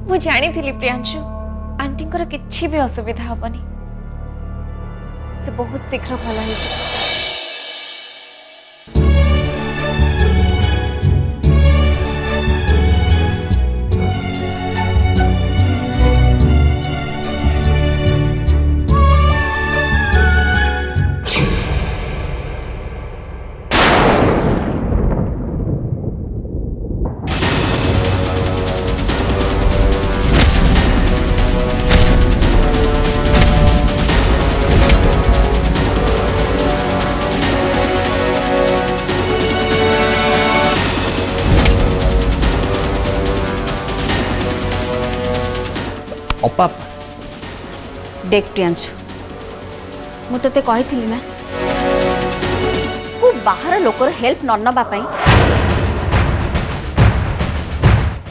मु जानी थी प्रियांशु आंटी किछि भी असुविधा हेनी से बहुत शीघ्र भल हो। अपा देख प्रियांशु मु ते कही ना तू बाहर लोकर हेल्प न नबा पई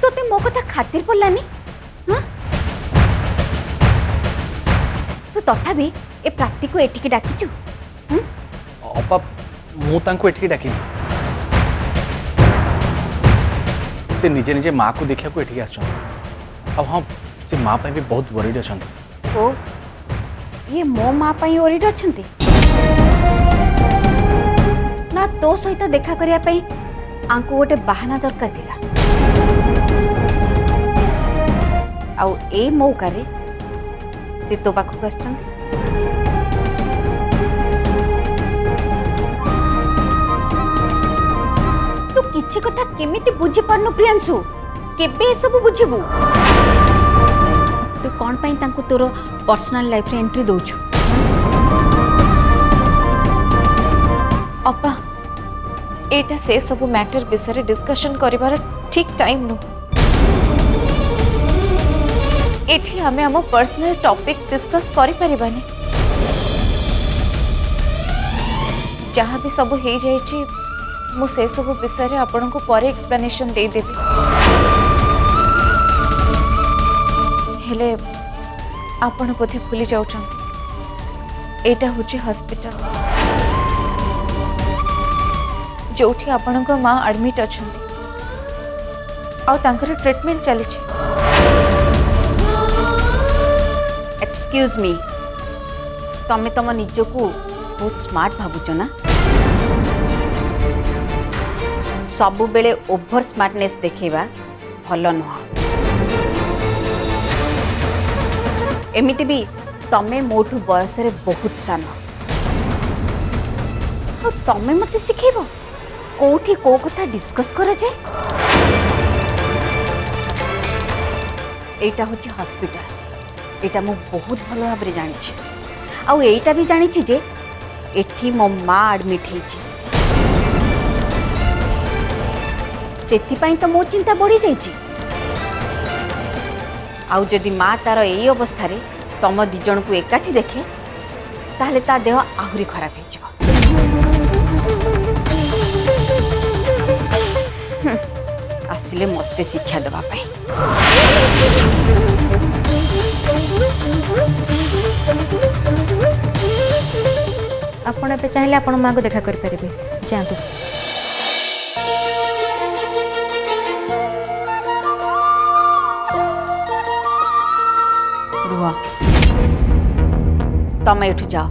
तोते मो कथा खातिर पड़लानी। हाँ तू तथापि ए प्राप्ति को एठिकी डाकिचु। अपा मु तांको एठिकी डाकिनी से निजे निजे माँ को देखा को एठिकी आछन। अब हाँ से माँ पे भी बहुत वरीड अच्छा। ओ ये मो माँ पई वरीड अछंती ना तो सहित देखा करिया पई आंको गोटे बहाना दरकार थिला आउ ए मौका रे से तो पाखक आछंती। तू किछि कथा केमिति बुझी पारनु प्रियांशु केबे सब बुझिबु तू कौन पाई तांको तोर पर्सनल लाइफ रे एंट्री दउछु। अपा एटा से सब मैटर विषय डिस्कशन करिवार ठीक टाइम नु एठी हमें हम पर्सनल टॉपिक डिस्कस करि परिबानी जहाँ भी सब हो जाइए मु से सब विषय आपन को पर एक्सप्लेनेशन दे देबी हेले आपण बोधे भूली जाऊँ एटा हूँ हॉस्पिटल जोठी आपण माँ एडमिट अच्छा आर ट्रीटमेंट चली। एक्सक्यूज मी तमे तम निज को बहुत स्मार्ट भावुच ना सबु बेले ओवर स्मार्टनेस देखेबा भल नुह। एमिति भी तमे मोठू बयस रे बहुत सान तमे मते सिखेबो कोठी को कथा डिस्कस करा जाए। एटा होची हॉस्पिटल एटा मु बहुत भल भाव रे जानि छी आउ एटा भी जानि छी जे एठी मो माँ एडमिट हेची सेति पई तो मो चिंता बढ़ी जाइची। आउ जदि माँ तार यही अवस्था रे तम दी जन को एकाठी देखे ताहले ता देह आहुरी खराब हो जाओ। आसिले मते शिक्षा देवा पाई आपण पे चाहे आपण माँ को देखा करें जातु तम एठू जाओ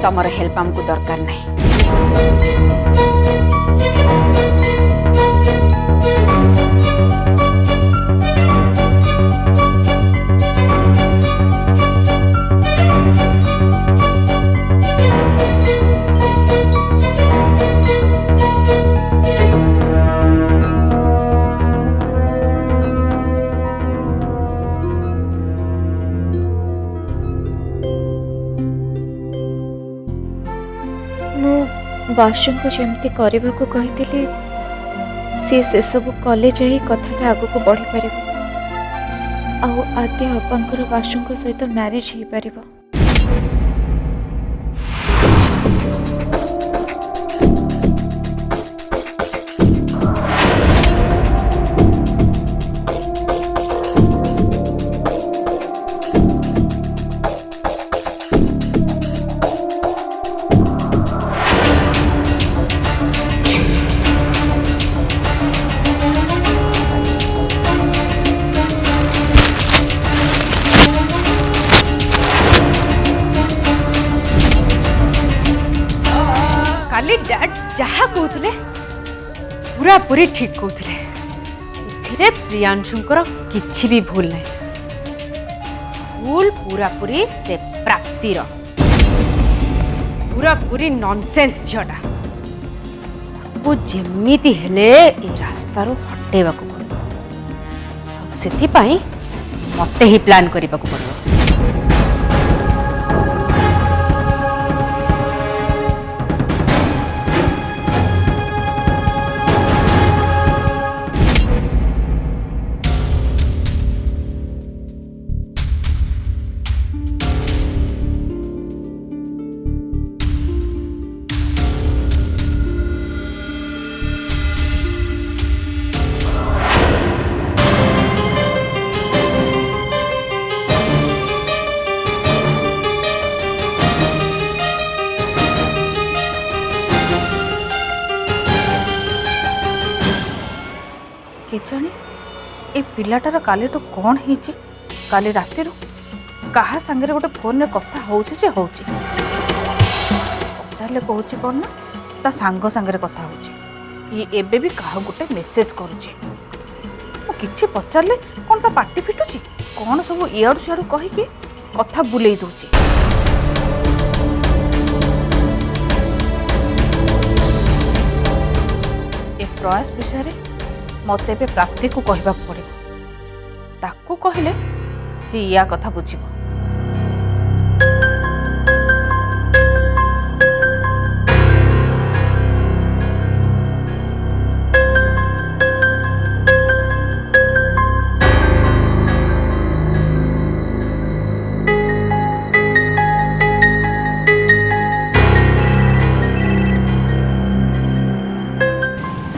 तमर हेल्प हमको दरकार नहीं। बाशु को जमती करने को कही सी सब कले जा कथाटा आग को बढ़ी पार आदि अपांकर बाशु सहित मैरिज हो पार। काली डैड जहा कहते पूरा पूरी ठीक कहते इथिरे प्रियांशुंकर किछि भी भूल नहीं भूल पूरा पूरी से प्राप्तिर पूरा पूरी नॉनसेंस झीटा को जेमिति हेले ए रास्तार हटेबा को पड़ो सेथिपाई मते ही प्लान करबा को पड़ो केजाणी ए पिलाटार काली तो कौन है काली राति कहा सांगे गोटे फोन रे कथा होउछि जे होउछि पचारे कहूँ कौन ना ता सांग सांगे कथा होउछि ये एबे भी कहा गोटे मेसेज करुछि किछि पचारे कौन ता पार्टी फिटुछि कौन सब इयाडू सियाडू कहिकी कथा बुलेई दउछि ए प्रयास विषय मत ए प्राप्ति को कहबा पड़े ताकू कहले सी या कथा बुझिबो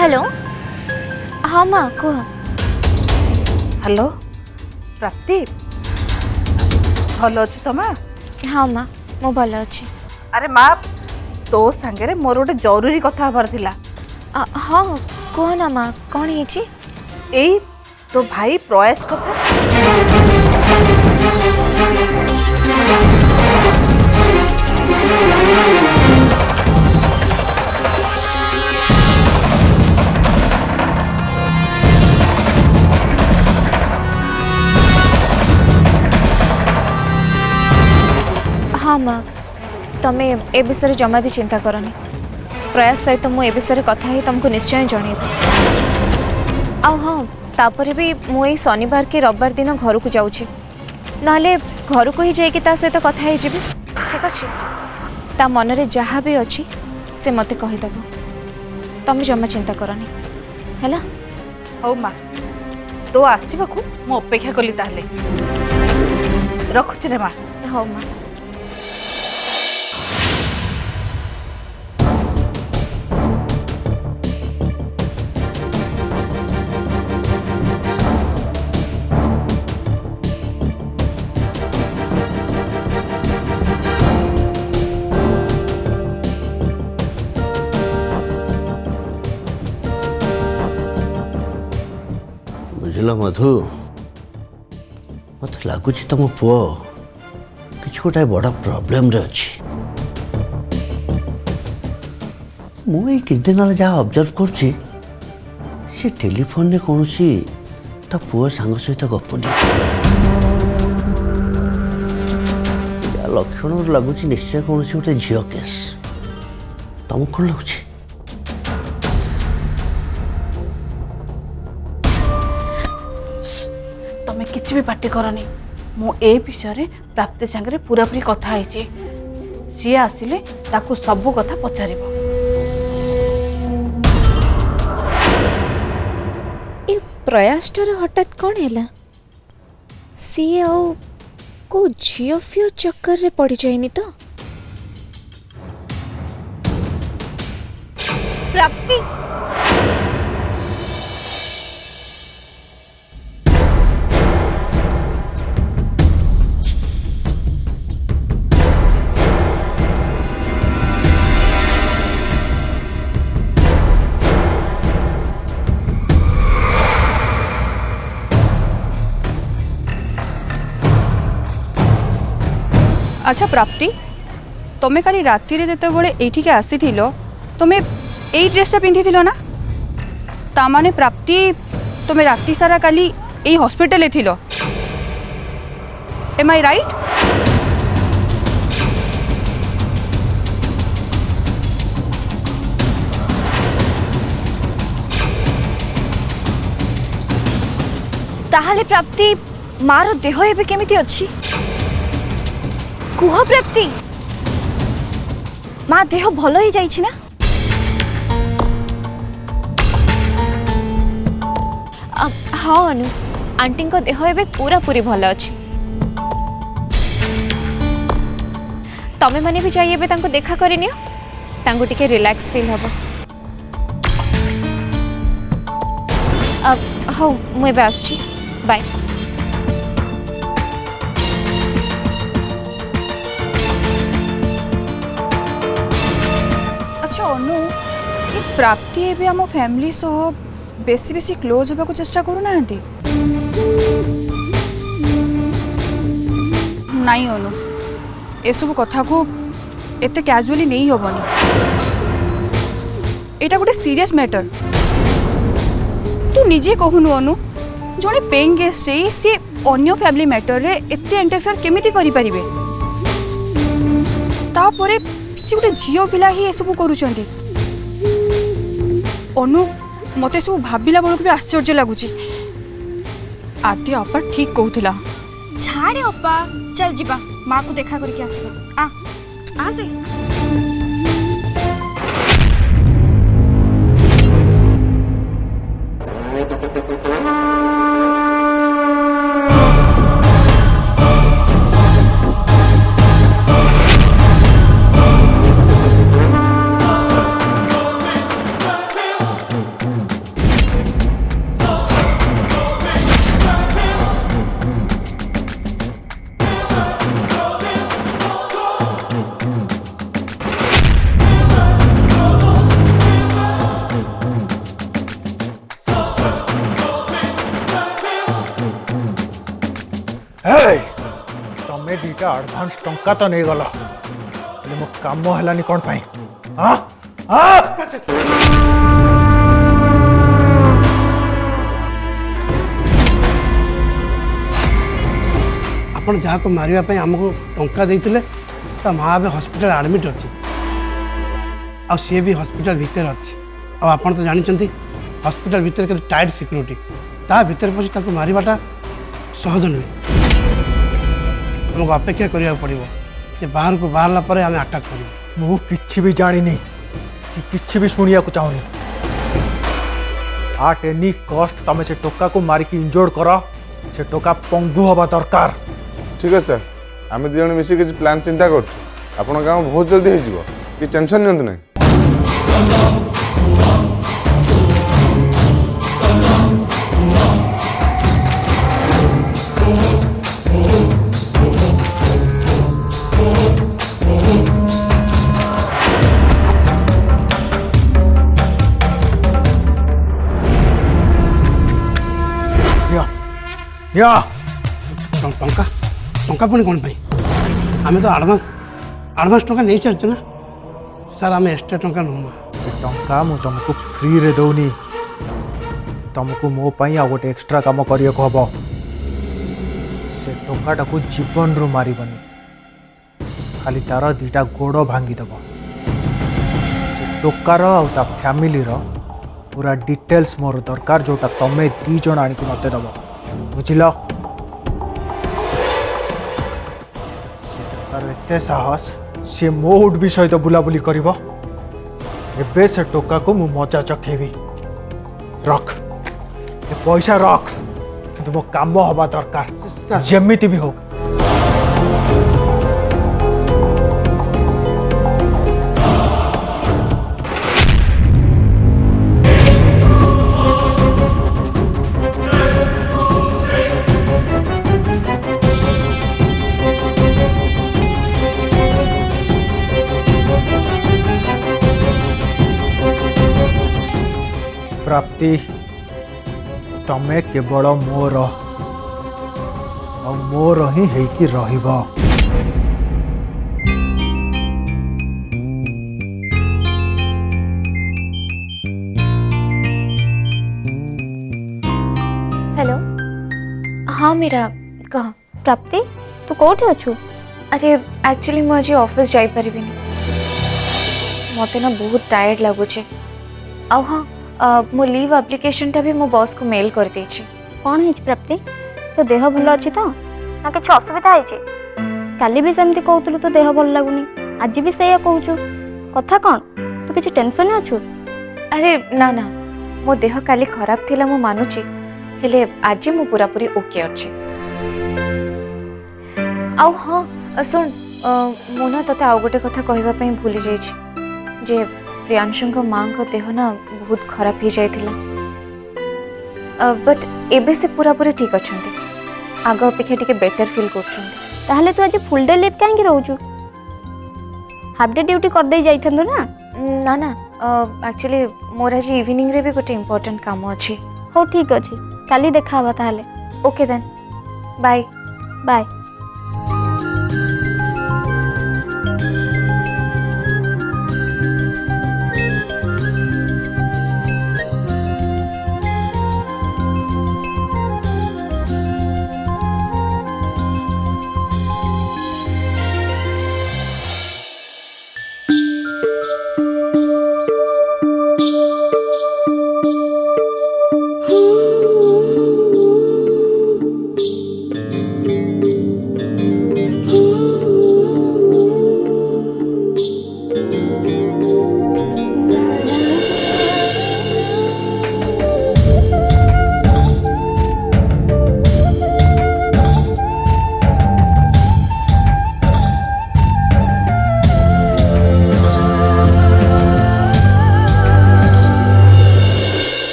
हेलो हाँ माँ कह हेलो प्राप्ति भल अच्छी तो माँ हाँ माँ मु भल अच्छी अरे माँ तो सांगे मोर गोटे जरूरी कथा हबार थिला हाँ कह ना माँ कौन है एई तो भाई प्रयास कथा हाँ माँ तमें ए विषय जमा भी चिंता करनी प्रयास सहित मु ए विषय कथा ही तुमको निश्चय जनइबी आ हाँ तापर भी मुई शनिवार के रविवार दिन घर को जाऊँगी नाले घर को ही जाइए ता सहित कथा ही जीवी ठीक अच्छे ता मनरे जहाँ भी अच्छी से मते कहीदेव तमें जमा चिंता करनी है हौ माँ तो आसवा को मु अपेक्षा कली ताहले रखुछि रे माँ हाँ माँ बुझल मधु मत लगुच तुम पुओ कि गोटे बड़ प्रोब्लेम रे अच्छी मुझे किछ दिन जहाँ ऑब्जर्व करुच्ची से टेलीफोन कौन ता पुओ सांग सहित गपुनी लक्षण लगुच निश्चय कौन गोटे झील केस तुमको कौन लगुच तमें किसी भी पार्टी करनी मु ए विषय प्राप्ति सांगे पूरा पूरी कथा है सी आसिले ताकू सब कथा पचारिबो ए प्रयासटार हठात कौन है सी आउ को झील फिओ चक्कर रे पड़ जाइनी तो प्राप्ति अच्छा प्राप्ति तुम्हें काली राति रे जेते बळे एठी के आसी थिलो तुम्हें यही ड्रेसटा पिंधि ना तामाने प्राप्ति तुम्हें राति सारा काली यही हॉस्पिटल थिलो एम आई राइट? ताहले प्राप्ति मार देह एबे केमिति अछि कुह प्राप्ति माँ देह भल ही जाइछि ना? हाँ अनु आंटी को देह एबे पूरा पूरी भल अछि तमे माने भी जाइए तांको देखा करिनियो तांको टिके रिलैक्स फील हबो। अब हो मु एबे आछि बाय। अच्छा अनु ये प्राप्ति एबे आम फैमिली सह बेसी बेसी क्लोज होगा चेष्टा करू ना नहीं अनु एसबू कथा को एते कैजुअली नहीं होबनी एटा गोटे सीरियस मैटर तू निजे कहूनु अनु जड़े पेइंग गेस्ट रे सी अन्य फैमिली मैटर रे एते इंटरफेयर केमिति करि परिबे तापरे सी गोटे झियो पिला ही एसबू करूचंती अनु मते सब भाविला बेलू भी आश्चर्य लगुच आदि अपा ठीक कहूला छाड़े अपा चल जीवा माँ को देखा करके आसबा आ से तमें दीटा एडवांस टंका तो नहीं गल मो काम है कौन पाई हाँ आपण जहाँ को मारिया आमको टंका देते माँ अब हॉस्पिटल एडमिट अच्छी आ सी भी हॉस्पिटल भितर अच्छी आपड़ तो जानते हॉस्पिटल भितर के टाइट सिक्योरिटी ता भितर पशी मारिबाटा सहज नुहे आमको अपेक्षा करिया पड़िबो से बाहर को बाहरला परे आमे अटैक करिबो मु किछि भी जानिनी कि किछि भी सुनिया को चाहूनी आट एनी कॉस्ट तमे से टोका को मारी की इंजोर्ड करो से टोका पंगु हवा दरकार। ठीक है सर आम दु जन मिसी किसी प्लान चिंता कर आपण काम बहुत जल्दी हो कि टेंशन नियंतु नहीं। टंका टंका पुणी कौन पाई आमे तो आडभांस टंका नहीं सारी ना सर आम एक्सट्रा टंका नुमा टंका मु तुमको फ्री रे दौनी तुमको मो पाई आ गोटे एक्स्ट्रा काम करिया को हबो से टंकाटा को जीवन रु मारिबनी खाली तार दीटा गोड़ भांगी दब से टोकार आ फैमिली रो पूरा डिटेल्स मोर दरकार जोटा तमे दी जण आनी मते दब बुझिल एते साहस सी मोड भी सहित बुलाबुली कर से टोका को मु मजा चखेबी रख ए पैसा रख कि मो काम हवा दरकार जेमिति भी हो। प्राप्ति तमे केवल मोर मोर ही हेकी रहिबा। मीरा कह। प्राप्ति तू कौटी अच्छु? अरे एक्चुअली मुझे आज ऑफिस जाई परिबिनी मते ना बहुत टायर्ड लगुचे। आउ हाँ मो लीव एप्लिकेशन टा भी मो बॉस को मेल कर देछि। कौन है प्राप्ति तो देह भल अच्छी तो ना किसी असुविधा है? काली भी सेमती कहतलु तो देह भल लगुनी आज भी से कहूचु कथा कौन तू किसी टेंशन अच्छु? अरे ना ना मो देह काली खराब थिला मो मानुची हेले आज मो पूरा पूरी ओके अच्छे। आउ हाँ सुन मो ना तते आउ गोटे कथा कहबा पई भूली जाइछि जे प्रियांशु को मां को देह ना बहुत खराब हो जाइथिला बट एबे से पूरा पूरी ठीक अछंती आग अपेक्षा टिके बेटर फील करछंती। ताहले तू आज फुल डे लीव काहे रहउचु? हाफ डे ड्यूटी कर दे जाइथंदो ना? ना ना एक्चुअली मोर आज इवनिंग रे भी गोटे इंपोर्टेंट काम अछि। हो ठीक अछि काली देखा हवा ताहले। Okay then bye bye.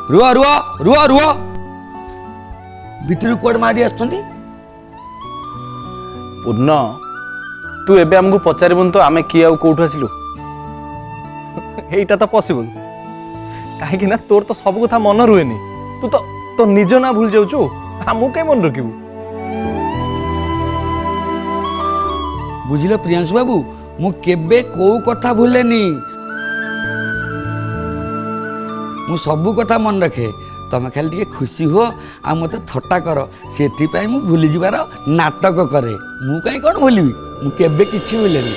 रुआ रुआ रुआ रुआ भितर कुआड मारी आछंती। पूर्ण तू एबे हमको पचारिबुन तो आमे किए कोठु आसिलु एटा तो पॉसिबल कहीं ना तोर तो सब कथा मन रुएनी तू तो निज ना भूल जाऊचु हमू कहीं मन रखिबू। बुझिल प्रियांशु बाबू मु केबे को कथा भूलेनी मु सबू कथा मन रखे तमें खाली टे खुशी हो आ मत थट्टा कर से मु भूली जीवार नाटक करे मु कहीं कौन भूलि मु केबे किछि भूलेनी।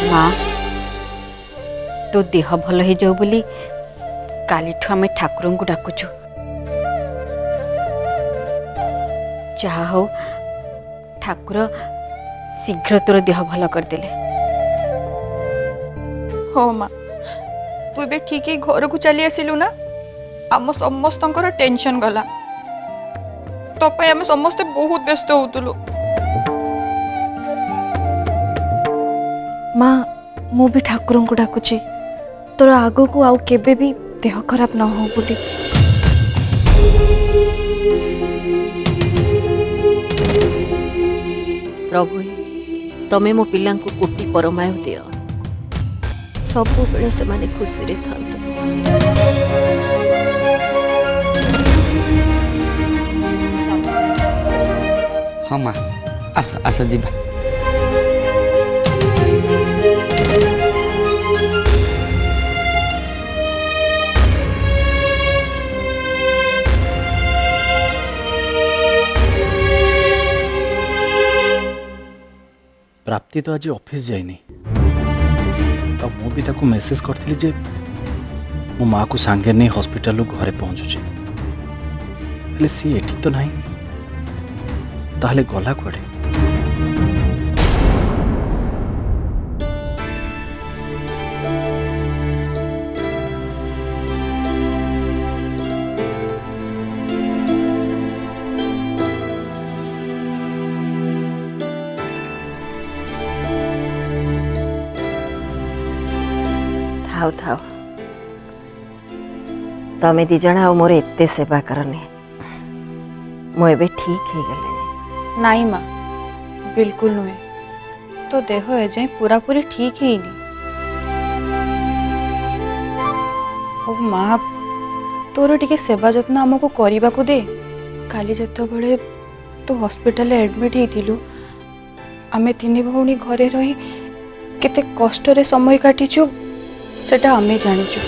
माँ तो देह भल हो जाऊ बोली कालीठू आम ठाकुर को डाकुचु जहा हो ठाकुर शीघ्र तोर देह भल करदेले। हो माँ तू ए ठीक ही घर को चली आसिलु ना आम समस्त टेंशन गला तो आम समस्ते बहुत व्यस्त होतुलु। माँ मु भी ठाकुर को डाकुची तोर आग को आउ केबे भी देह खराब न हो बोली। प्रभु तमे मो पिला को कोटि परमाय दियो सब बेले से माने खुशी रे थांतो। हाँ माँ आस आस जीवा ପ୍ରାପ୍ତି ତ ଆଜି ଅଫିସ୍ ଯାଇନି। ଆଉ ମୁଁ ବି ତାକୁ ମେସେଜ୍ କରିଥିଲି ଯେ ମୋ ମାଆକୁ ସାଙ୍ଗେ ନେଇ ହସ୍ପିଟାଲରୁ ଘରେ ପହଞ୍ଚୁଛି, ହେଲେ ସିଏ ଏଠି ତ ନାହିଁ। ତାହେଲେ ଗଲା କୁଆଡ଼େ? ଥାଉ ଥାଉ, ତମେ ଦି ଜଣ ଆଉ ମୋର ଏତେ ସେବା କରନି। ମୁଁ ଏବେ ଠିକ୍ ହେଇଗଲିଣି। ନାଇଁ ମା, ବିଲକୁଲ ନୁହେଁ। ତୋ ଦେହ ଏଯାଏଁ ପୁରାପୁରି ଠିକ୍ ହେଇନି। ଆଉ ମା, ତୋର ଟିକେ ସେବା ଯତ୍ନ ଆମକୁ କରିବାକୁ ଦେ। କାଲି ଯେତେବେଳେ ତୁ ହସ୍ପିଟାଲରେ ଆଡ଼ମିଟ୍ ହେଇଥିଲୁ, ଆମେ ତିନି ଭଉଣୀ ଘରେ ରହି କେତେ କଷ୍ଟରେ ସମୟ କାଟିଛୁ ସେଟା ଆମେ ଜାଣିଛୁ।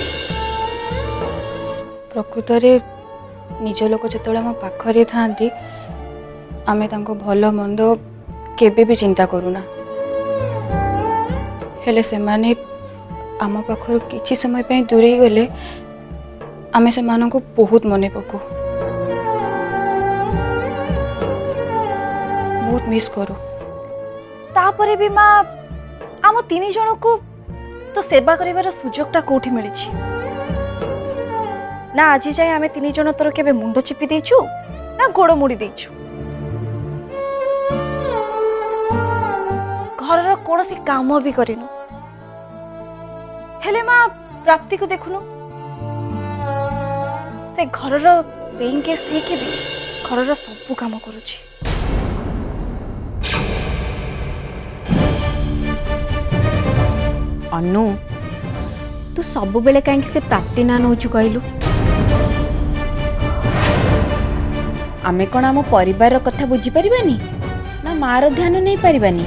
ପ୍ରକୃତରେ ନିଜ ଲୋକ ଯେତେବେଳେ ଆମ ପାଖରେ ଥାଆନ୍ତି, ଆମେ ତାଙ୍କ ଭଲ ମନ୍ଦ କେବେ ବି ଚିନ୍ତା କରୁନା। ହେଲେ ସେମାନେ ଆମ ପାଖରୁ କିଛି ସମୟ ପାଇଁ ଦୂରେଇ ଗଲେ ଆମେ ସେମାନଙ୍କୁ ବହୁତ ମନେ ପକାଉ, ବହୁତ ମିସ୍ କରୁ। ତାପରେ ବି ମା, ଆମ ତିନି ଜଣକୁ तो सेवा करिवार सुजोगटा कोठी मिलिछि ना? आज जाए आमे तीन जन तोर केबे मुंड चिपी देइछु ना गोड़ मुड़ी देइछु। घरर कोनोसी काम भी करिनु। हेले मां, प्राप्ति को देखुनु, से घरर पेइंग गेस्ट हे के भी घरर सब काम करूछि। अनु, तू सब बेले कहीं से प्राप्ति ना नौचु कहलु? आमे कौन आम परिवार कथा बुझी परिबानी ना मार ध्यान नहीं पारिबानी?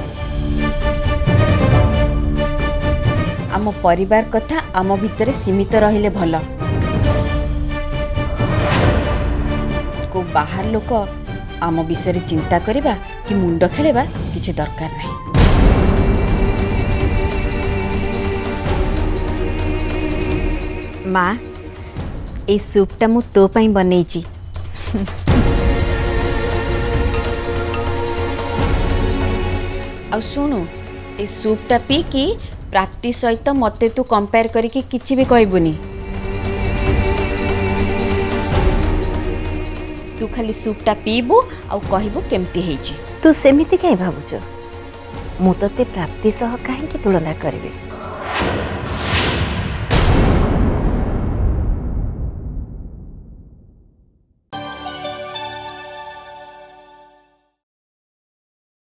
आम परिवार कथा आम भितरे सीमित रहिले भल। को बाहर लोक आम विषय चिंता करिबा कि मुंड खेलेबा किछि दरकार नहीं। माँ, ए सूपटा मु तो पाई बनैची। आ सुनु, ए सूपटा पी कि प्राप्ति सहित मते तू कंपेयर करिकी किछि भी कहबुनी। तू खाली सूपटा पीबू आ कहबू केमती ହେଇची। तू सेमिति काई भाबुछ? मु तते प्राप्ति सह काहे की तुलना करबे?